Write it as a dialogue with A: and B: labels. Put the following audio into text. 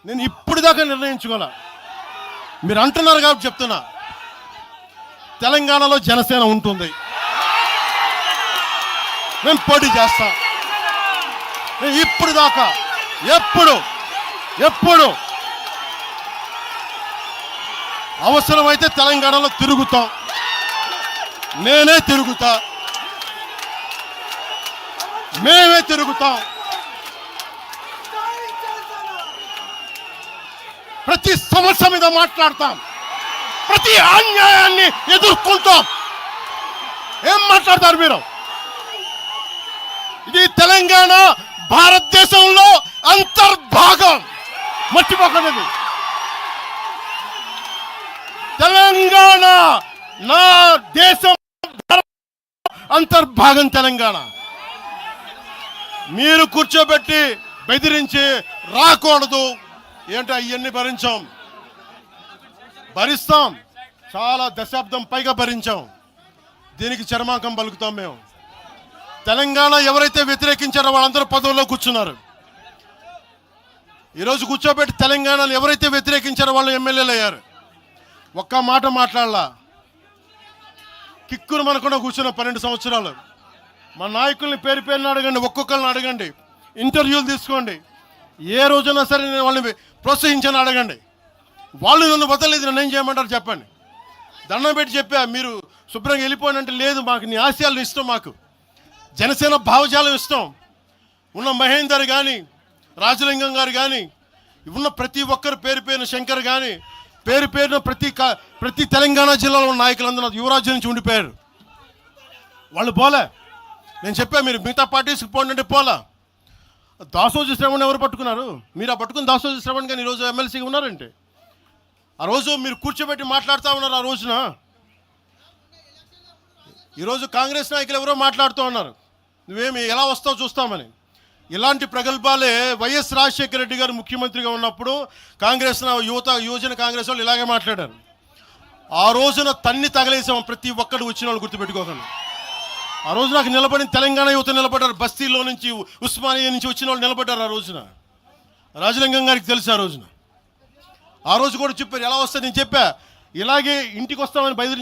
A: నేను ఇప్పుడు దాకా నిర్ణయించుకోలే. మీరు అంటున్నారు కాబట్టి చెప్తున్నా, తెలంగాణలో జనసేన ఉంటుంది, నేను పోటీ చేస్తా. నేను ఇప్పుడు దాకా ఎప్పుడు అవసరమైతే తెలంగాణలో తిరుగుతాం, నేనే తిరుగుతా, మేమే తిరుగుతాం. ప్రతి సమస్య మీద మాట్లాడతాం, ప్రతి అన్యాయాన్ని ఎదుర్కొంటాం. ఏం మాట్లాడతారు మీరు? ఇది తెలంగాణ భారతదేశంలో అంతర్భాగం, మర్చిపోకండి. తెలంగాణ నా దేశం అంతర్భాగం. తెలంగాణ మీరు కూర్చోబెట్టి బెదిరించి రాకూడదు. ఏంటో అవన్నీ భరిస్తాం, చాలా దశాబ్దం పైగా భరించాం. దీనికి చర్మాంకం పలుకుతాం మేము. తెలంగాణ ఎవరైతే వ్యతిరేకించారో వాళ్ళందరూ పదవుల్లో కూర్చున్నారు. ఈరోజు కూర్చోబెట్టి తెలంగాణలో ఎవరైతే వ్యతిరేకించారో వాళ్ళు ఎమ్మెల్యేలు అయ్యారు. ఒక్క మాట మాట్లాడలా, కిక్కును మనకుండా కూర్చున్న 12 సంవత్సరాలు. మా నాయకుల్ని పేరు పేరుని అడగండి, ఒక్కొక్కరిని అడగండి, ఇంటర్వ్యూలు తీసుకోండి. ఏ రోజైనా సరే నేను వాళ్ళని ప్రోత్సహించని అడగండి. వాళ్ళు నన్ను వదలలేదు, నన్ను ఏం చేయమంటారు చెప్పండి. దండం పెట్టి చెప్పా, మీరు శుభ్రంగా వెళ్ళిపోయినంటే లేదు, మాకు నీ ఆశయాలను ఇష్టం, మాకు జనసేన భావజాలం ఇష్టం. ఉన్న మహేందర్ కానీ, రాజలింగం గారు కానీ, ఉన్న ప్రతి ఒక్కరు పేరు పేరున, శంకర్ కానీ పేరు పేరున ప్రతి తెలంగాణ జిల్లాలో ఉన్న నాయకులందరూ యువరాజ్యం నుంచి ఉండిపోయారు. వాళ్ళు పోలే. నేను చెప్పా, మీరు మిగతా పార్టీస్కి పోండి అంటే పోలా. దాసోజు శ్రవణ్ ఎవరు పట్టుకున్నారు? మీరు ఆ పట్టుకుని దాసోజు శ్రవణ్ కానీ ఈరోజు ఎమ్మెల్సీగా ఉన్నారంటే, ఆ రోజు మీరు కూర్చోబెట్టి మాట్లాడుతూ ఉన్నారు. ఆ రోజున ఈరోజు కాంగ్రెస్ నాయకులు ఎవరో మాట్లాడుతూ ఉన్నారు, నువ్వేమి ఎలా వస్తావు చూస్తామని. ఇలాంటి ప్రగల్భాలే వైఎస్ రాజశేఖర రెడ్డి గారు ముఖ్యమంత్రిగా ఉన్నప్పుడు కాంగ్రెస్ యువజన కాంగ్రెస్ వాళ్ళు ఇలాగే మాట్లాడారు. ఆ రోజున తన్ని తగలేసాం ప్రతి ఒక్కడు వచ్చిన వాళ్ళు, గుర్తుపెట్టుకోకండి. ఆ రోజు నాకు నిలబడిన తెలంగాణ యువత నిలబడ్డారు, బస్తీలో నుంచి ఉస్మానియా నుంచి వచ్చిన వాళ్ళు నిలబడ్డారు. ఆ రోజున రాజలింగం గారికి తెలుసు. ఆ రోజు కూడా చెప్పారు ఎలా వస్తుంది. నేను చెప్పా, ఇలాగే ఇంటికి వస్తామని బయలుదేరి